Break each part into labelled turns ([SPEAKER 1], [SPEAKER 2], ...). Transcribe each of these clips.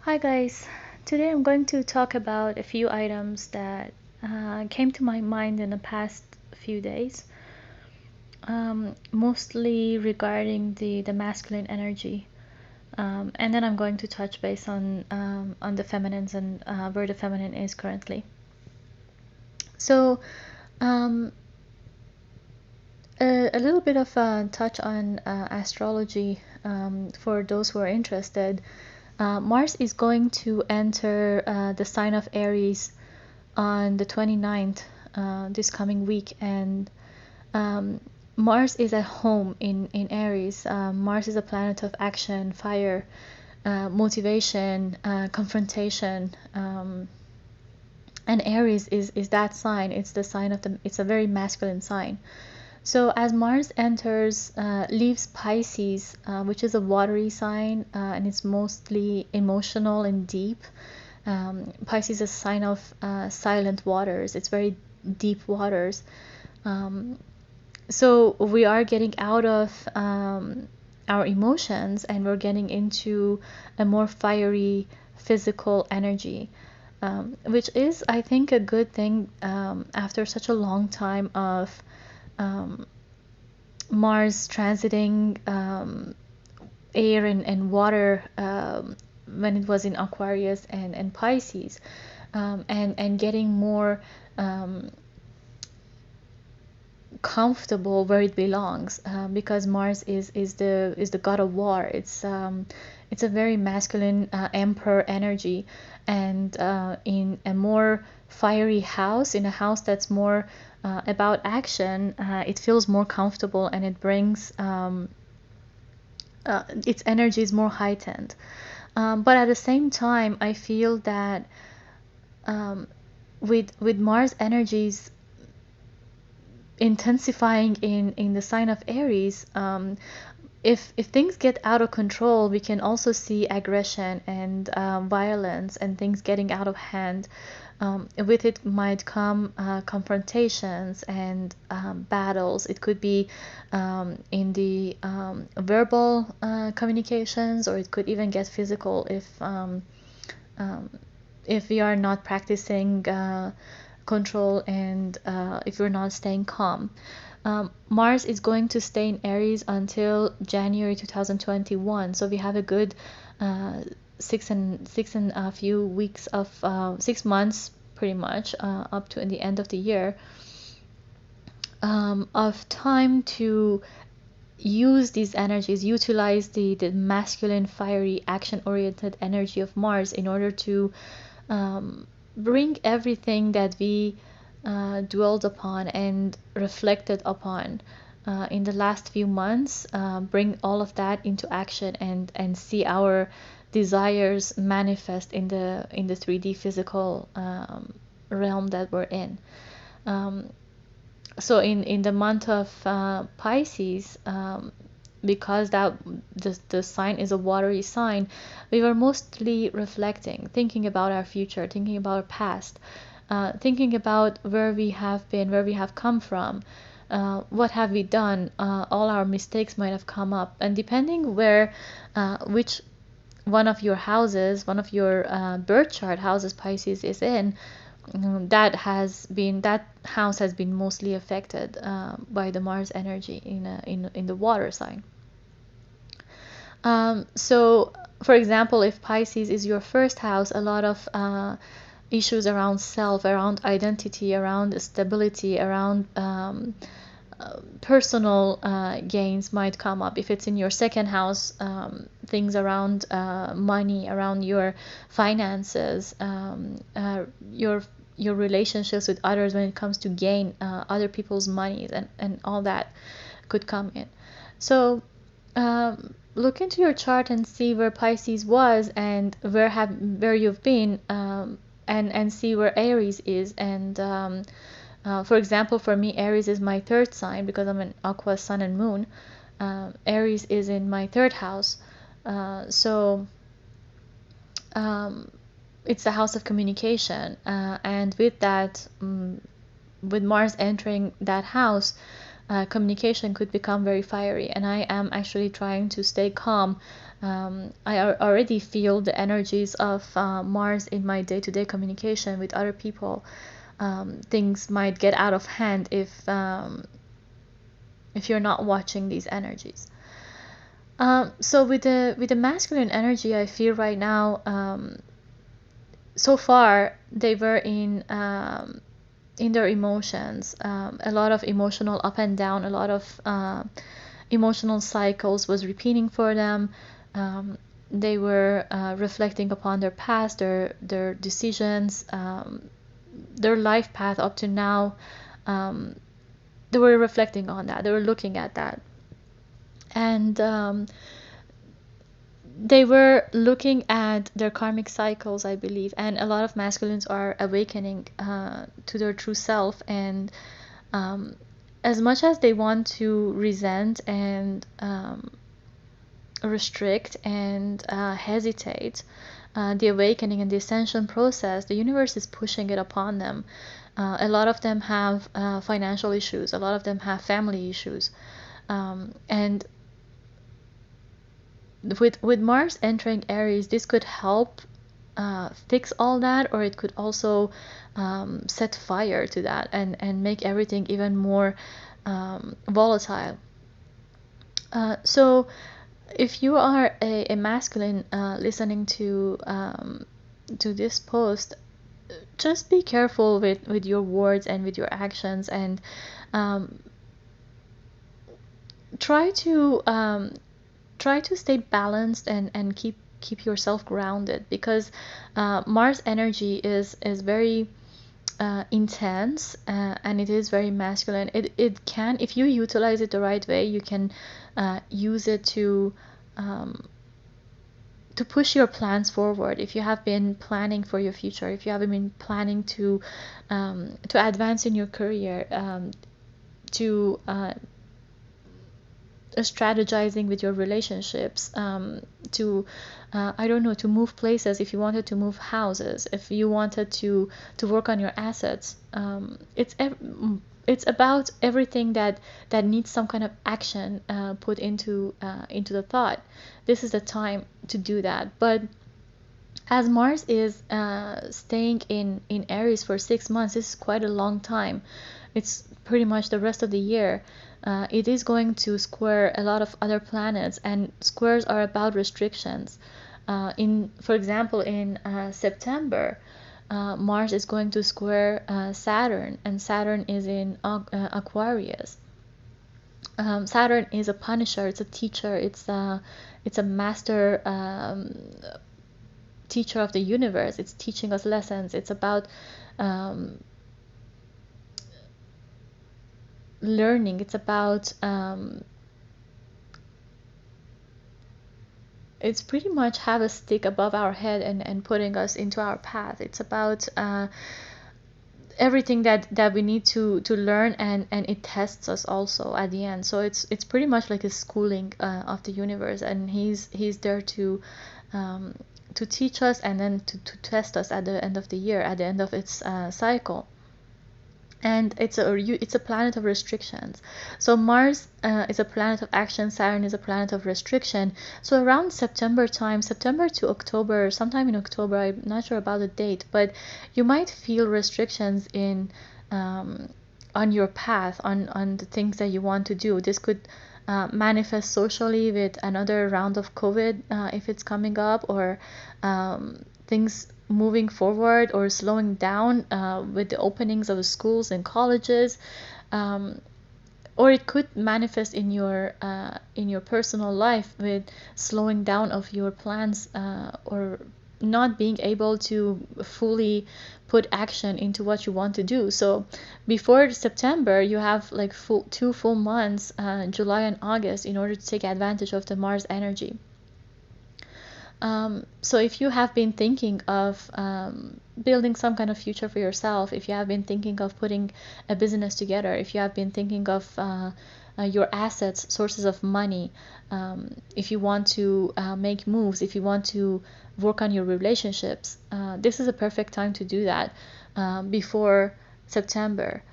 [SPEAKER 1] Hi guys, today I'm going to talk about a few items that came to my mind in the past few days, mostly regarding the masculine energy, and then I'm going to touch base on the feminines and where the feminine is currently. So, um, a little bit of a touch on astrology for those who are interested. Mars is going to enter the sign of Aries on the 29th, this coming week, and um, Mars is at home in Aries. Mars is a planet of action, fire, motivation, confrontation, and Aries is that sign. It's the sign of it's a very masculine sign. So as Mars enters, leaves Pisces, which is a watery sign, and it's mostly emotional and deep. Pisces is a sign of silent waters. It's very deep waters. Um, so we are getting out of our emotions and we're getting into a more fiery physical energy, which is, I think, a good thing after such a long time of um, Mars transiting air and water when it was in Aquarius and Pisces, and getting more comfortable where it belongs, because Mars is the god of war. It's a very masculine emperor energy, and in a more fiery house, in a house that's more about action, it feels more comfortable and it brings its energy is more heightened. But at the same time, I feel that with Mars energies intensifying in the sign of Aries, if things get out of control, we can also see aggression and violence and things getting out of hand. With it might come confrontations and battles. It could be in the verbal communications, or it could even get physical if we are not practicing control and if we're not staying calm. Mars is going to stay in Aries until January 2021, so we have a good six and a few weeks of 6 months, pretty much, up to the end of the year, of time to use these energies, utilize the masculine, fiery, action-oriented energy of Mars in order to bring everything that we dwelled upon and reflected upon in the last few months, bring all of that into action and see our desires manifest in the 3D physical realm that we're in. So in the month of Pisces, because the sign is a watery sign, we were mostly reflecting, thinking about our future, thinking about our past, thinking about where we have been, where we have come from, what have we done. All our mistakes might have come up, and depending where, which one of your houses, one of your birth chart houses Pisces is in, that house has been mostly affected by the Mars energy in the water sign. So, for example, if Pisces is your first house, a lot of issues around self, around identity, around stability, around personal gains might come up. If it's in your second house, things around money, around your finances, your relationships with others when it comes to gain other people's money and all that could come in. So look into your chart and see where Pisces was and where you've been, and see where Aries is. And for example, for me, Aries is my third sign because I'm an Aqua Sun and Moon. Aries is in my third house, so it's the house of communication, and with that, with Mars entering that house, communication could become very fiery, and I am actually trying to stay calm already feel the energies of Mars in my day-to-day communication with other people. Things might get out of hand if you're not watching these energies. So with the masculine energy, I feel right now, so far they were in their emotions, a lot of emotional up and down, a lot of emotional cycles was repeating for them. They were reflecting upon their past, their decisions, their life path up to now. They were reflecting on that. They were looking at that, and they were looking at their karmic cycles, I believe, and a lot of masculines are awakening to their true self. And as much as they want to resent and restrict and hesitate the awakening and the ascension process, the universe is pushing it upon them. A lot of them have financial issues, a lot of them have family issues, and with Mars entering Aries, this could help fix all that, or it could also set fire to that and make everything even more volatile. So if you are a masculine listening to this post, just be careful with your words and with your actions, and um, try to stay balanced and keep yourself grounded, because Mars energy is very intense, and it is very masculine. It can, if you utilize it the right way, you can use it to push your plans forward. If you have been planning for your future, if you have been planning to advance in your career, to strategizing with your relationships, to I don't know, to move places, if you wanted to move houses, if you wanted to work on your assets. It's about everything that needs some kind of action put into the thought. This is the time to do that. But as Mars is staying in Aries for 6 months, this is quite a long time. It's pretty much the rest of the year. It is going to square a lot of other planets, and squares are about restrictions. For example, in September, Mars is going to square Saturn, and Saturn is in Aquarius. Saturn is a punisher. It's a teacher. It's a master teacher of the universe. It's teaching us lessons. It's about learning. It's about it's pretty much have a stick above our head and putting us into our path. It's about everything that we need to learn, and it tests us also at the end. So it's pretty much like a schooling of the universe, and he's there to teach us, and then to test us at the end of the year, at the end of its cycle. And it's a planet of restrictions. So Mars is a planet of action, Saturn is a planet of restriction. So around September time, September to October, sometime in October, I'm not sure about the date, but you might feel restrictions in on your path, on the things that you want to do. This could manifest socially with another round of COVID if it's coming up, or things moving forward or slowing down with the openings of schools and colleges, or it could manifest in your personal life with slowing down of your plans, or not being able to fully put action into what you want to do. So before September, you have like 2 full months, July and August, in order to take advantage of the Mars energy. So if you have been thinking of building some kind of future for yourself, if you have been thinking of putting a business together, if you have been thinking of your assets, sources of money, if you want to make moves, if you want to work on your relationships, this is a perfect time to do that before September.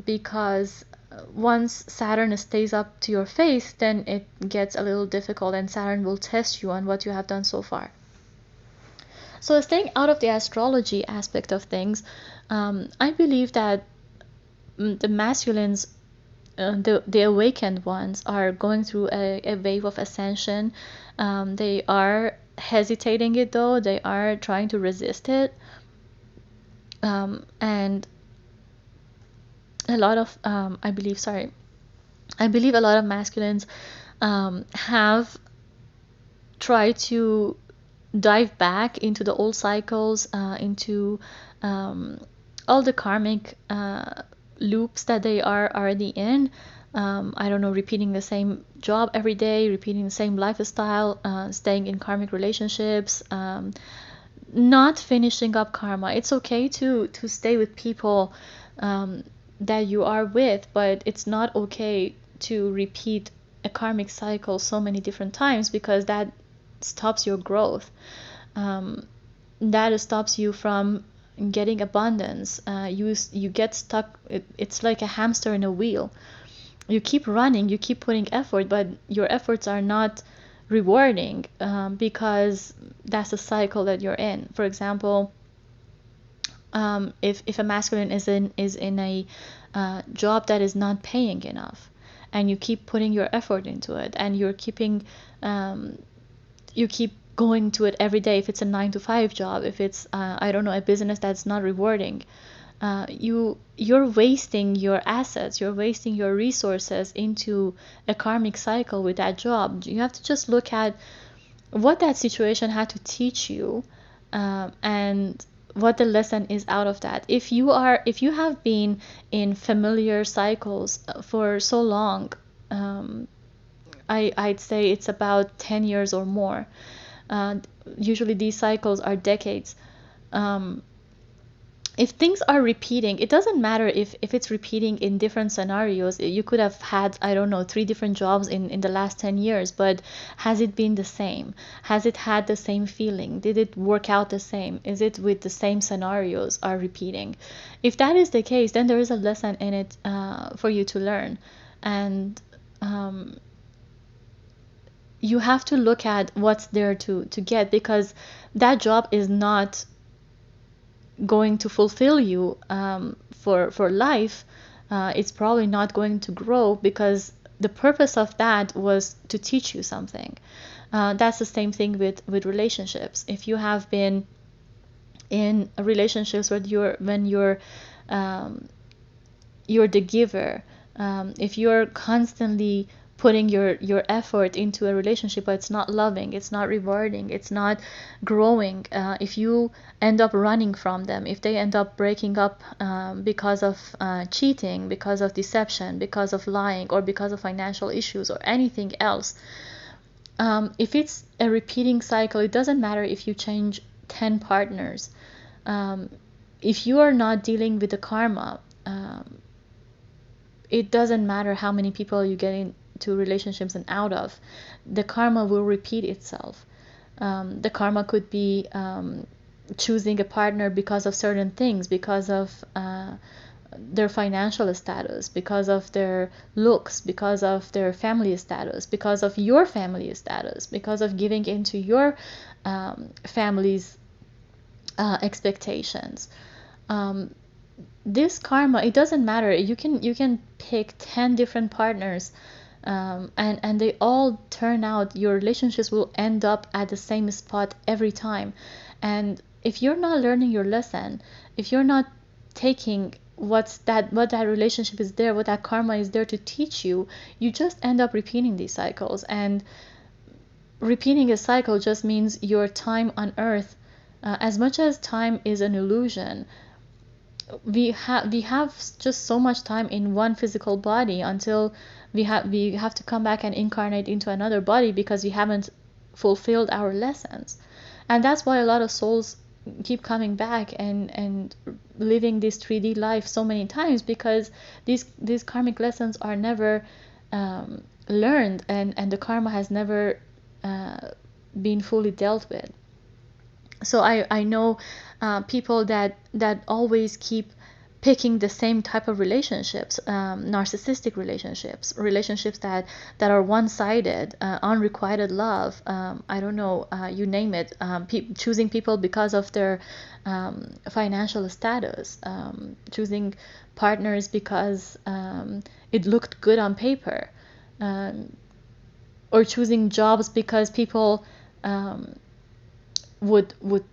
[SPEAKER 1] because once Saturn stays up to your face, then it gets a little difficult, and Saturn will test you on what you have done so far. So staying out of the astrology aspect of things, I believe that the masculines, the awakened ones, are going through a wave of ascension. They are hesitating it though. They are trying to resist it. And a lot of, I believe a lot of masculines have tried to dive back into the old cycles, into all the karmic loops that they are already in. I don't know, repeating the same job every day, repeating the same lifestyle, staying in karmic relationships, not finishing up karma. It's okay to stay with people that you are with, but it's not okay to repeat a karmic cycle so many different times, because that stops your growth. That stops you from getting abundance. You get stuck. It's like a hamster in a wheel. You keep running, you keep putting effort, but your efforts are not rewarding, because that's the cycle that you're in. For example, if a masculine is in a job that is not paying enough, and you keep putting your effort into it, and you keep going to it every day. If it's a 9 to 5 job, if it's I don't know, a business that's not rewarding, you're wasting your assets, you're wasting your resources into a karmic cycle with that job. You have to just look at what that situation had to teach you, and what the lesson is out of that. If you have been in familiar cycles for so long, I'd say it's about 10 years or more. Usually these cycles are decades. If things are repeating, it doesn't matter if it's repeating in different scenarios. You could have had, I don't know, 3 different jobs in the last 10 years, but has it been the same? Has it had the same feeling? Did it work out the same? Is it with the same scenarios are repeating? If that is the case, then there is a lesson in it for you to learn. And you have to look at what's there to get, because that job is not going to fulfill you for life. It's probably not going to grow, because the purpose of that was to teach you something. That's the same thing with relationships. If you have been in relationships where you're the giver, if you're constantly putting your effort into a relationship, but it's not loving, it's not rewarding, it's not growing, if you end up running from them, if they end up breaking up because of cheating, because of deception, because of lying, or because of financial issues or anything else, if it's a repeating cycle, it doesn't matter if you change 10 partners. If you are not dealing with the karma, it doesn't matter how many people you get into relationships and out of, the karma will repeat itself. The karma could be choosing a partner because of certain things, because of their financial status, because of their looks, because of their family status, because of your family status, because of giving into your family's expectations. This karma, it doesn't matter. You can pick 10 different partners, and they all turn out, your relationships will end up at the same spot every time. And if you're not learning your lesson, if you're not taking what that relationship is there, what that karma is there to teach you, you just end up repeating these cycles. And repeating a cycle just means your time on earth, as much as time is an illusion, we have just so much time in one physical body until we have to come back and incarnate into another body, because we haven't fulfilled our lessons. And that's why a lot of souls keep coming back and living this 3D life so many times, because these karmic lessons are never learned, and the karma has never been fully dealt with. So I know people that always keep picking the same type of relationships, narcissistic relationships that are one-sided, unrequited love. I don't know, you name it. Choosing people because of their financial status, choosing partners because it looked good on paper, or choosing jobs because people would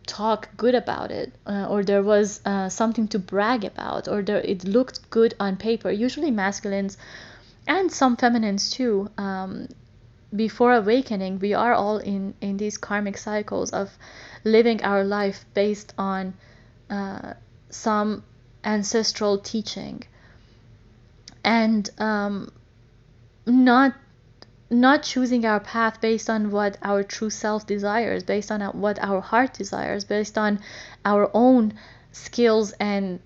[SPEAKER 1] talk good about it, or there was something to brag about, or it looked good on paper. Usually masculines and some feminines too, before awakening, we are all in these karmic cycles of living our life based on some ancestral teaching, and not choosing our path based on what our true self desires, based on what our heart desires, based on our own skills and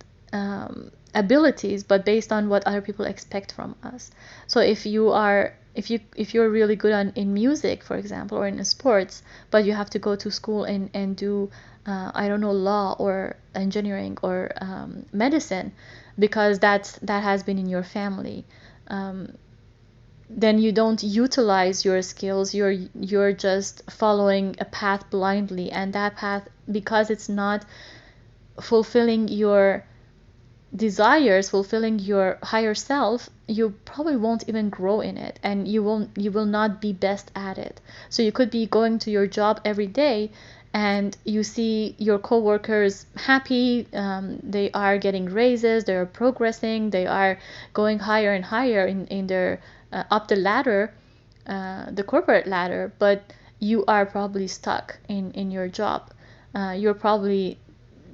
[SPEAKER 1] abilities, but based on what other people expect from us. So if you're really good in music, for example, or in sports, but you have to go to school and do I don't know, law or engineering or medicine, because that has been in your family, then you don't utilize your skills. You're just following a path blindly, and that path, because it's not fulfilling your desires, fulfilling your higher self, you probably won't even grow in it, and you will not be best at it. So you could be going to your job every day and you see your coworkers happy, they are getting raises, they are progressing, they are going higher and higher in their up the ladder, the corporate ladder, but you are probably stuck in your job. You're probably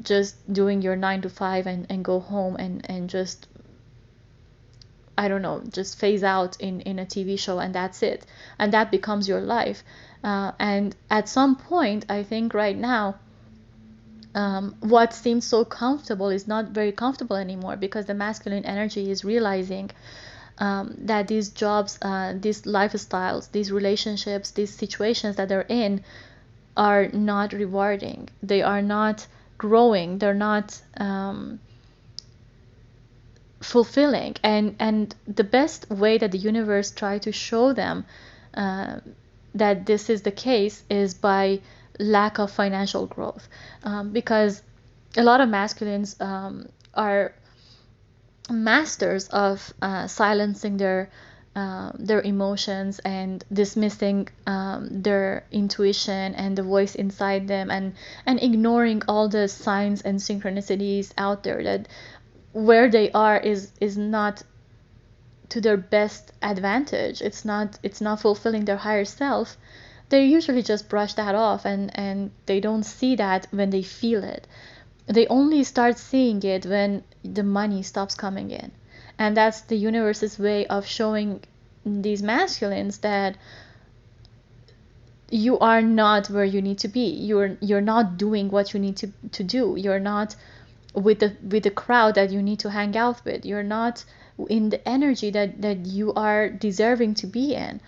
[SPEAKER 1] just doing your 9 to 5 and go home and just, I don't know, just phase out in a TV show, and that's it. And that becomes your life. And at some point, I think right now, what seems so comfortable is not very comfortable anymore, because the masculine energy is realizing that these jobs, these lifestyles, these relationships, these situations that they're in are not rewarding. They are not growing. They're not fulfilling. And the best way that the universe try to show them that this is the case is by lack of financial growth, because a lot of masculines are masters of silencing their emotions and dismissing their intuition and the voice inside them, and ignoring all the signs and synchronicities out there, that where they are is not to their best advantage. It's not fulfilling their higher self. They usually just brush that off, and they don't see that when they feel it. They only start seeing it when the money stops coming in. And that's the universe's way of showing these masculines that you are not where you need to be. You're not doing what you need to do. You're not with the crowd that you need to hang out with. You're not in the energy that you are deserving to be in.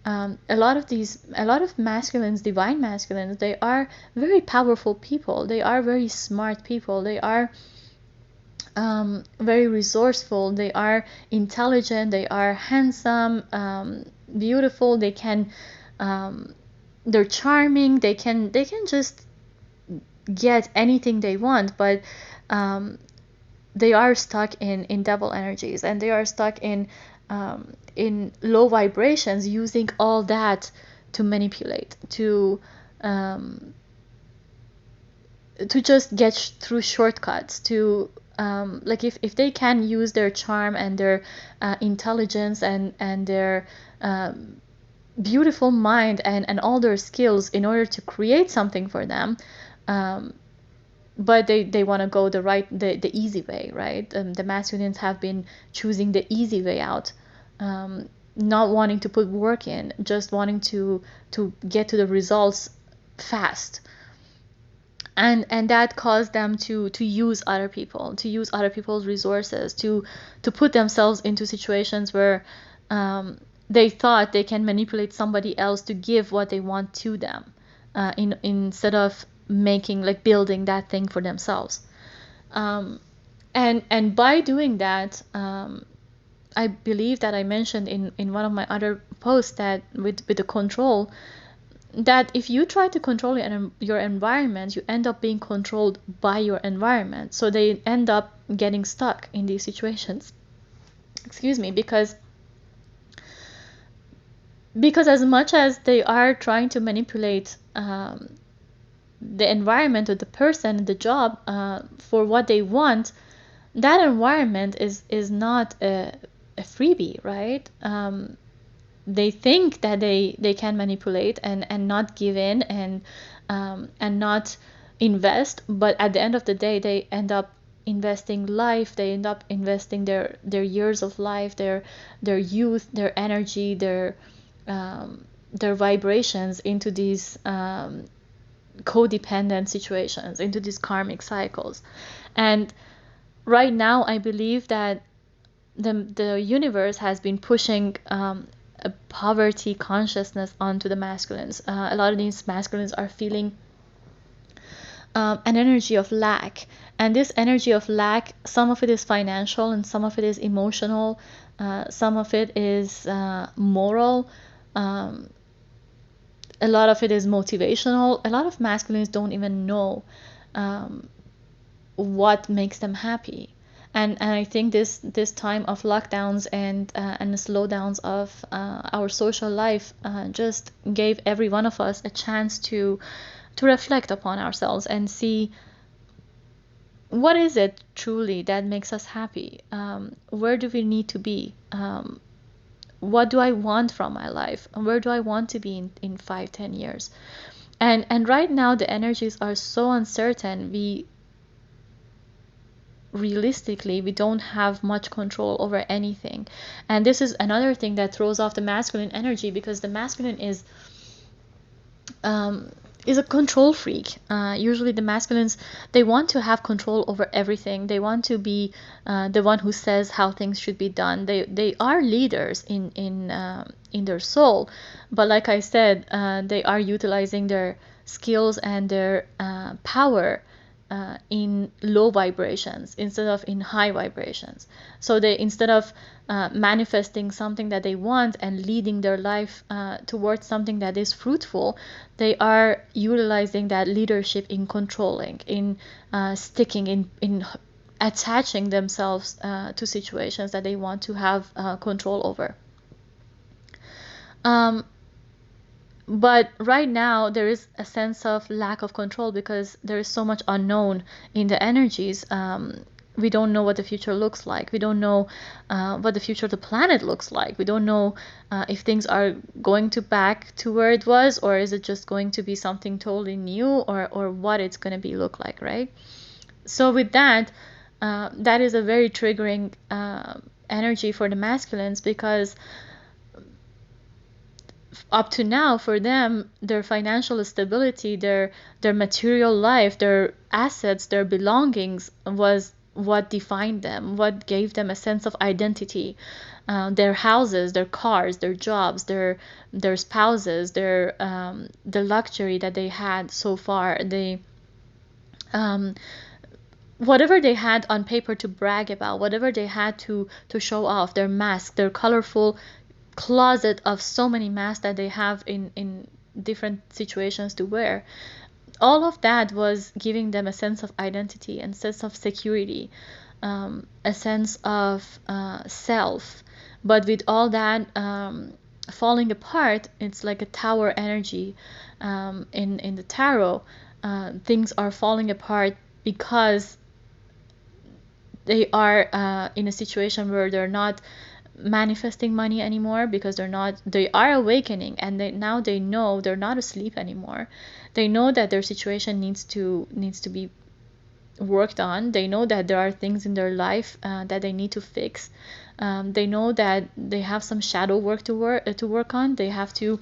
[SPEAKER 1] A lot of masculines, divine masculines, they are very powerful people. They are very smart people. They are very resourceful. They are intelligent. They are handsome, beautiful. They can, they're charming. They can just get anything they want, but they are stuck in devil energies, and they are stuck in low vibrations, using all that to manipulate, to just get through shortcuts, to like if they can use their charm and their intelligence and their beautiful mind and all their skills in order to create something for them, but they want to go the easy way, right? The masculines have been choosing the easy way out, not wanting to put work in, just wanting to get to the results fast. And that caused them to use other people, to use other people's resources, to put themselves into situations where they thought they can manipulate somebody else to give what they want to them, instead of building that thing for themselves. And by doing that, I believe that I mentioned in one of my other posts that with the control, that if you try to control your environment, you end up being controlled by your environment. So they end up getting stuck in these situations. Excuse me, because as much as they are trying to manipulate the environment or the person, the job, for what they want, that environment is not a freebie, right? They think that they can manipulate and not give in and not invest, but at the end of the day, they end up investing life. They end up investing their years of life, their youth, their energy, their vibrations into these codependent situations, into these karmic cycles. And right now, I believe that the universe has been pushing a poverty consciousness onto the masculines. A lot of these masculines are feeling an energy of lack, and this energy of lack, some of it is financial and some of it is emotional, some of it is moral, a lot of it is motivational. A lot of masculines don't even know what makes them happy. And I think this time of lockdowns and the slowdowns of our social life just gave every one of us a chance to reflect upon ourselves and see what is it truly that makes us happy. Where do we need to be? What do I want from my life? Where do I want to be in 5-10 years? And right now the energies are so uncertain. We don't have much control over anything, and this is another thing that throws off the masculine energy, because the masculine is a control freak. Usually the masculines, they want to have control over everything. They want to be the one who says how things should be done. They are leaders in their soul, but like I said, they are utilizing their skills and their power in low vibrations instead of in high vibrations. So they, instead of manifesting something that they want and leading their life towards something that is fruitful, they are utilizing that leadership in controlling, in sticking, in attaching themselves to situations that they want to have control over. But right now there is a sense of lack of control because there is so much unknown in the energies. We don't know what the future looks like. We don't know what the future of the planet looks like. We don't know if things are going to back to where it was, or is it just going to be something totally new, or what it's going to be look like, right? So with that, that is a very triggering energy for the masculines, because up to now for them, their financial stability, their material life, their assets, their belongings was what defined them, what gave them a sense of identity. Their houses, their cars, their jobs, their spouses, the luxury that they had so far, whatever they had on paper to brag about, whatever they had to show off, their mask, their colorful closet of so many masks that they have in different situations to wear. All of that was giving them a sense of identity and sense of security, a sense of self. But with all that falling apart, it's like a tower energy in the tarot. Things are falling apart because they are in a situation where they're not manifesting money anymore, because they are awakening, and now they know they're not asleep anymore. They know that their situation needs to be worked on. They know that there are things in their life that they need to fix. They know that they have some shadow work to work on. They have to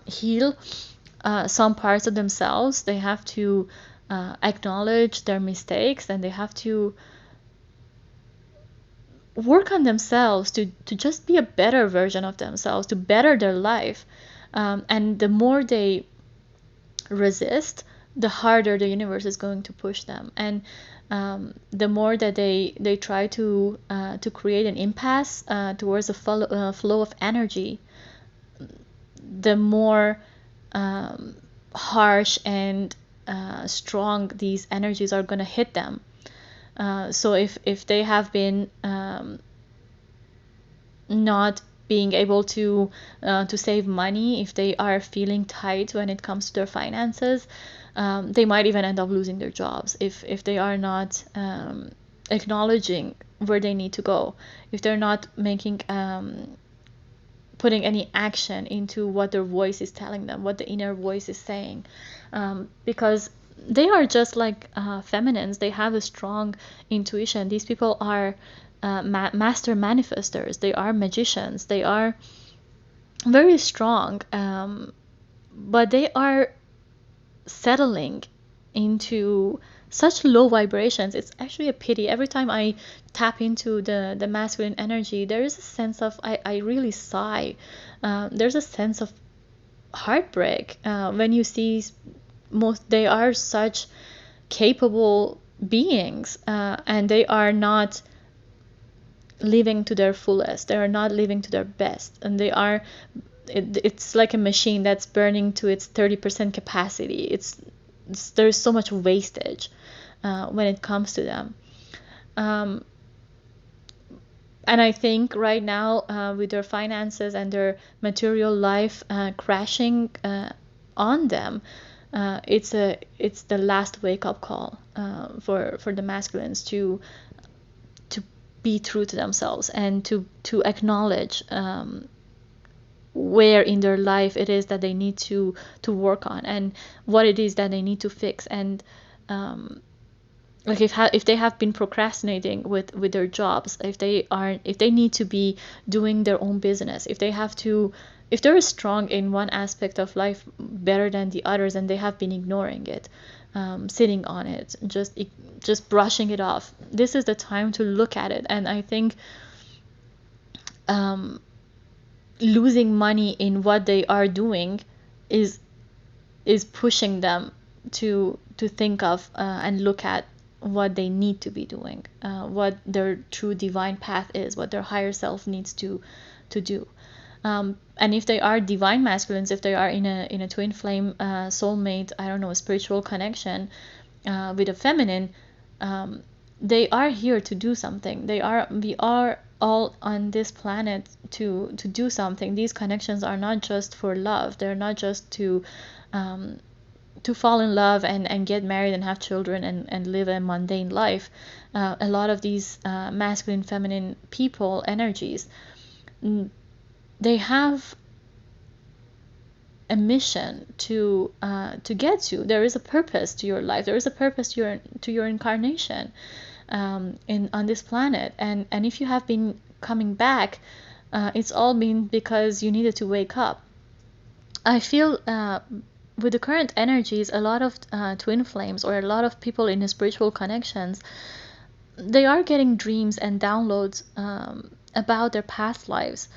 [SPEAKER 1] heal some parts of themselves. They have to acknowledge their mistakes, and they have to work on themselves to just be a better version of themselves, to better their life. And the more they resist, the harder the universe is going to push them. And the more that they try to create an impasse towards a flow of energy, the more harsh and strong these energies are going to hit them. So if they have been not being able to save money, if they are feeling tight when it comes to their finances, they might even end up losing their jobs if they are not acknowledging where they need to go, if they're not making putting any action into what their voice is telling them, what the inner voice is saying, because they are just like feminines. They have a strong intuition. These people are master manifestors. They are magicians. They are very strong, but they are settling into such low vibrations. It's actually a pity. Every time I tap into the masculine energy, there is a sense of I really sigh. There's a sense of heartbreak when you see they are such capable beings, and they are not living to their fullest. They are not living to their best, and it's like a machine that's burning to its 30% capacity. There's so much wastage when it comes to them. And I think right now, with their finances and their material life crashing on them, it's the last wake-up call for the masculines to be true to themselves and to acknowledge where in their life it is that they need to work on, and what it is that they need to fix. And like if they have been procrastinating with their jobs, if they need to be doing their own business, if they're strong in one aspect of life better than the others, and they have been ignoring it, sitting on it, just brushing it off, this is the time to look at it. And I think losing money in what they are doing is pushing them to think of and look at what they need to be doing, what their true divine path is, what their higher self needs to do. And if they are divine masculines, if they are in a twin flame soulmate, I don't know, a spiritual connection with a feminine, they are here to do something. We are all on this planet to do something. These connections are not just for love. They're not just to fall in love and get married and have children and live a mundane life. A lot of these masculine, feminine people energies, they have a mission to get to. There is a purpose to your life. There is a purpose to your incarnation on this planet. And if you have been coming back, it's all been because you needed to wake up. I feel with the current energies, a lot of twin flames or a lot of people in the spiritual connections, they are getting dreams and downloads about their past lives.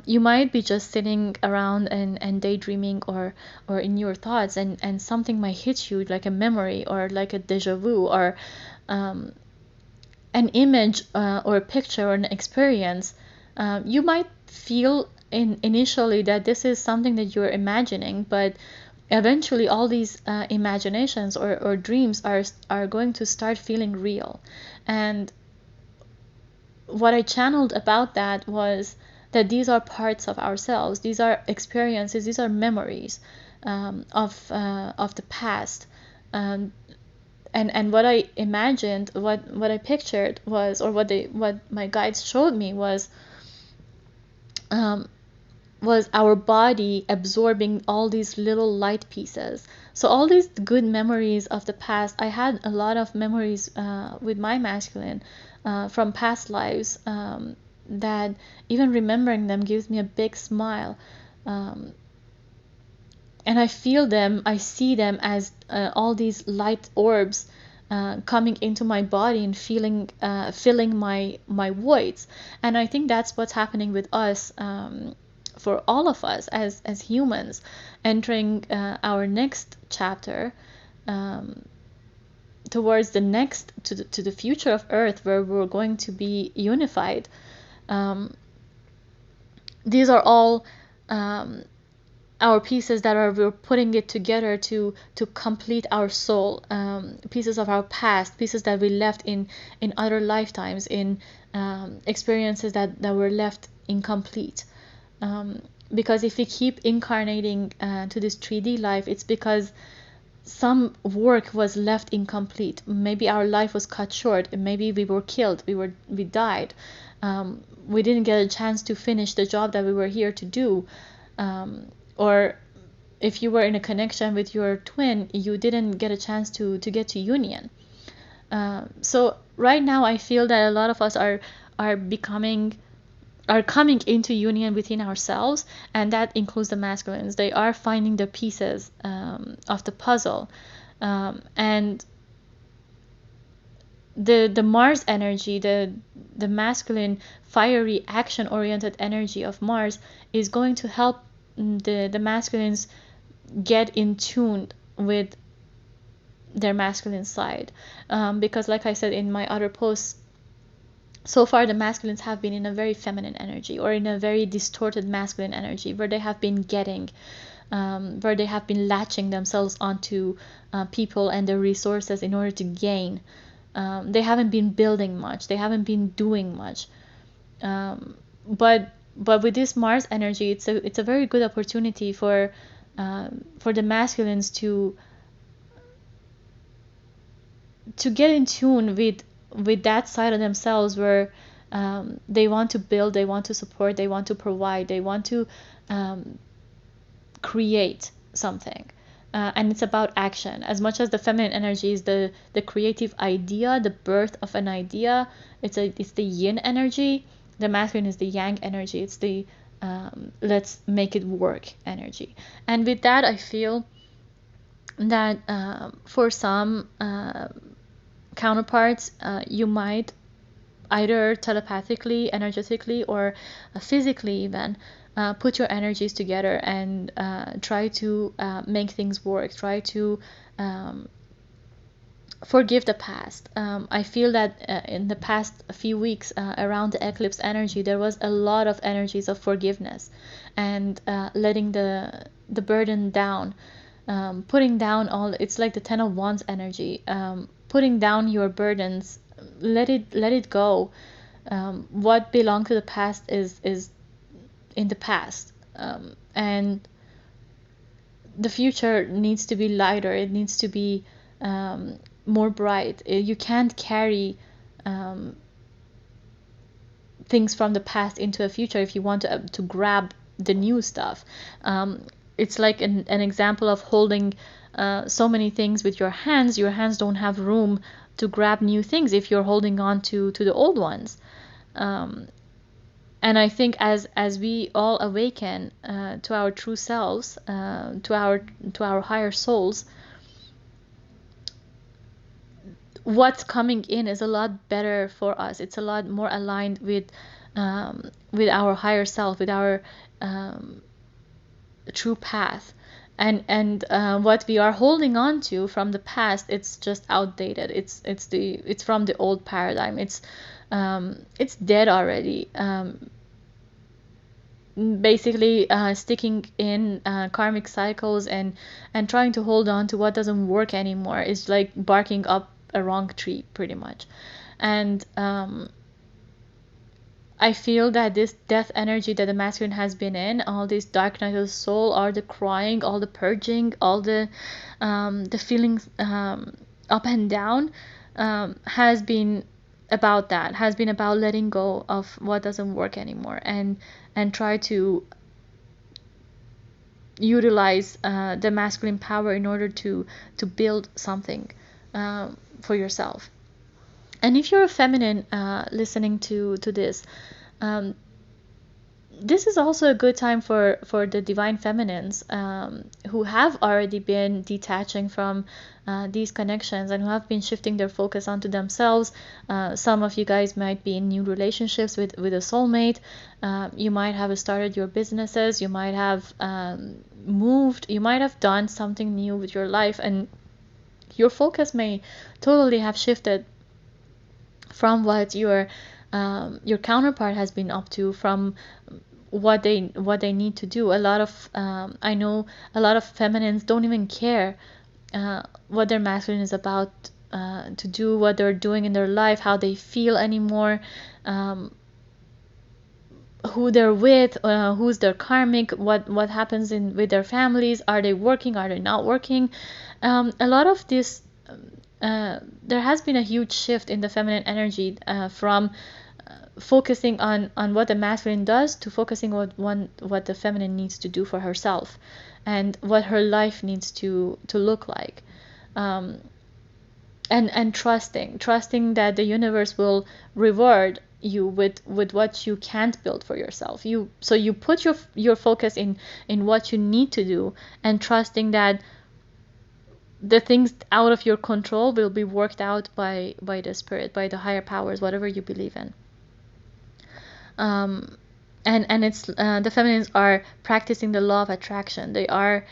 [SPEAKER 1] You might be just sitting around and daydreaming or in your thoughts, and something might hit you like a memory or like a deja vu or an image or a picture or an experience. You might feel initially that this is something that you're imagining, but eventually all these imaginations or dreams are going to start feeling real. And what I channeled about that was that these are parts of ourselves. These are experiences. These are memories of the past. And what I imagined, what I pictured was, or what my guides showed me was our body absorbing all these little light pieces. So all these good memories of the past, I had a lot of memories with my masculine from past lives, that even remembering them gives me a big smile. And I feel them, I see them as all these light orbs coming into my body and filling my voids. And I think that's what's happening with us, for all of us as humans entering our next chapter. towards the next, to the future of Earth, where we're going to be unified. These are all our pieces that we're putting it together to complete our soul, pieces of our past, pieces that we left in other lifetimes, in experiences that were left incomplete. Because if we keep incarnating to this 3D life, it's because some work was left incomplete. Maybe our life was cut short. Maybe we were killed. We died. We didn't get a chance to finish the job that we were here to do. Or if you were in a connection with your twin, you didn't get a chance to get to union. So right now, I feel that a lot of us are coming into union within ourselves, and that includes the masculines. They are finding the pieces of the puzzle, and the Mars energy, the masculine, fiery, action-oriented energy of Mars is going to help the masculines get in tune with their masculine side, because like I said in my other posts, so far the masculines have been in a very feminine energy, or in a very distorted masculine energy, where they have been getting, where they have been latching themselves onto people and their resources in order to gain. They haven't been building much, they haven't been doing much. But with this Mars energy, it's a very good opportunity for the masculines to get in tune with that side of themselves, where they want to build, they want to support, they want to provide, they want to create something. And it's about action. As much as the feminine energy is the creative idea, the birth of an idea, it's the yin energy. The masculine is the yang energy. It's the let's make it work energy. And with that, I feel that for some counterparts, you might either telepathically, energetically, or physically even put your energies together and try to make things work, try to forgive the past. I feel that in the past few weeks around the eclipse energy, there was a lot of energies of forgiveness and letting the burden down, putting down all. It's like the Ten of Wands energy, putting down your burdens, let it go. What belonged to the past is in the past, and the future needs to be lighter. It needs to be more bright. You can't carry things from the past into a future if you want to grab the new stuff. It's like an example of holding so many things with your hands. Your hands don't have room to grab new things if you're holding on to the old ones. And I think as we all awaken to our true selves, to our higher souls, what's coming in is a lot better for us. It's a lot more aligned with our higher self, with our true path. And what we are holding on to from the past, it's just outdated. It's from the old paradigm. It's dead already. Basically sticking in karmic cycles and trying to hold on to what doesn't work anymore is like barking up a wrong tree, pretty much. And I feel that this death energy that the masculine has been in, all this dark night of the soul, all the crying, all the purging, all the feelings up and down, has been about that, has been about letting go of what doesn't work anymore, and try to utilize the masculine power in order to build something for yourself. And if you're a feminine listening to this, this is also a good time for the divine feminines who have already been detaching from these connections and who have been shifting their focus onto themselves. Some of you guys might be in new relationships with a soulmate. You might have started your businesses. You might have moved. You might have done something new with your life, and your focus may totally have shifted from what your counterpart has been up to, from what they need to do. A lot of I know a lot of feminines don't even care what their masculine is about to do, what they're doing in their life, how they feel anymore, who they're with, who's their karmic, what happens in with their families, are they working, are they not working. A lot of this, there has been a huge shift in the feminine energy from focusing on what the masculine does to focusing on what the feminine needs to do for herself and what her life needs to look like. And trusting that the universe will reward you with what you can't build for yourself. You put your focus in what you need to do, and trusting that the things out of your control will be worked out by the spirit, by the higher powers, whatever you believe in. And it's the feminines are practicing the law of attraction. They are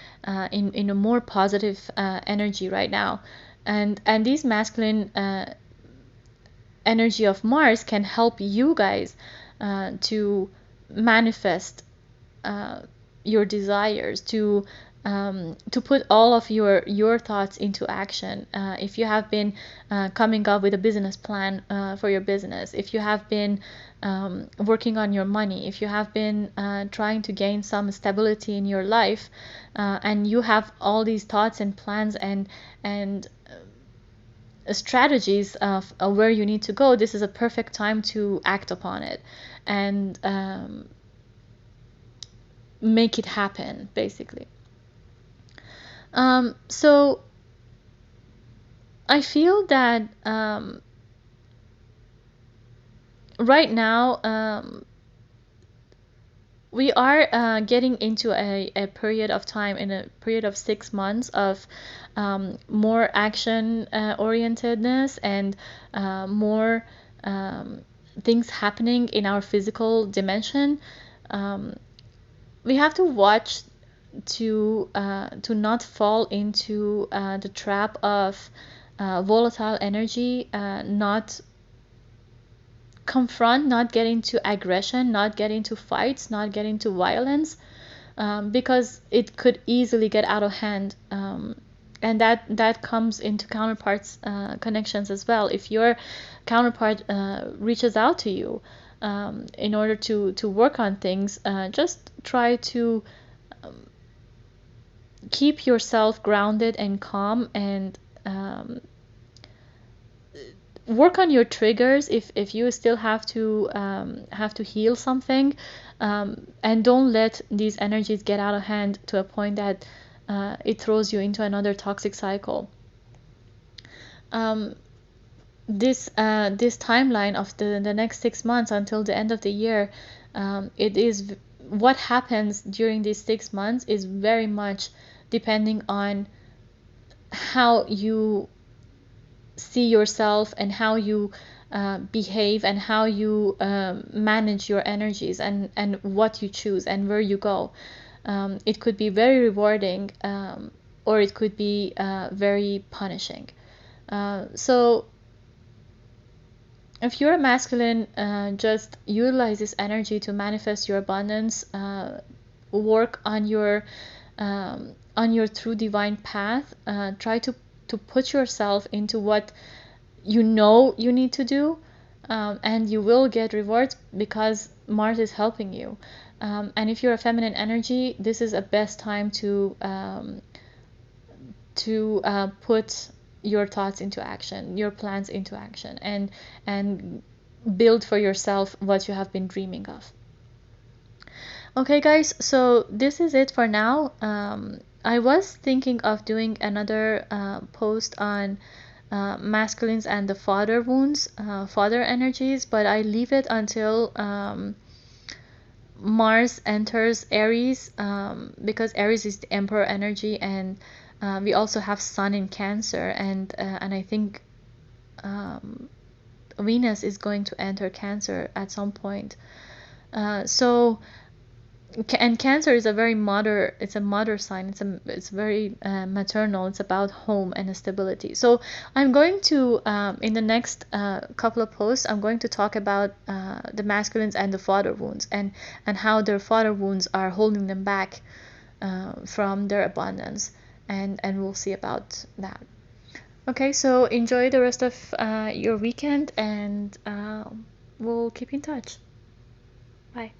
[SPEAKER 1] in a more positive energy right now, and these masculine energy of Mars can help you guys to manifest your desires, to put all of your thoughts into action. If you have been coming up with a business plan for your business, if you have been working on your money, if you have been trying to gain some stability in your life, and you have all these thoughts and plans and strategies of where you need to go, this is a perfect time to act upon it and make it happen, basically. So I feel that right now we are getting into a period of time, in a period of 6 months of more action orientedness and more things happening in our physical dimension. We have to watch to not fall into the trap of volatile energy, not confront, not get into aggression, not get into fights, not get into violence, because it could easily get out of hand. And that comes into counterparts connections as well. If your counterpart reaches out to you in order to work on things, just try to keep yourself grounded and calm, and work on your triggers if you still have to heal something, and don't let these energies get out of hand to a point that it throws you into another toxic cycle. This timeline of the next 6 months until the end of the year, it is what happens during these 6 months is very much depending on how you see yourself and how you behave and how you manage your energies, and what you choose and where you go. It could be very rewarding, or it could be very punishing. So if you're a masculine, just utilize this energy to manifest your abundance, work on your true divine path, try to put yourself into what you know you need to do, and you will get rewards because Mars is helping you. And if you're a feminine energy, this is a best time to put your thoughts into action, your plans into action, and build for yourself what you have been dreaming of. Okay guys, so this is it for now. I was thinking of doing another post on masculines and the father wounds, father energies, but I leave it until Mars enters Aries, because Aries is the emperor energy, and we also have Sun in Cancer, and I think Venus is going to enter Cancer at some point. So And Cancer is a very mother. It's a mother sign. It's very maternal. It's about home and stability. So I'm going to in the next couple of posts, I'm going to talk about the masculines and the father wounds, and how their father wounds are holding them back from their abundance, and we'll see about that. Okay, so enjoy the rest of your weekend, and we'll keep in touch. Bye.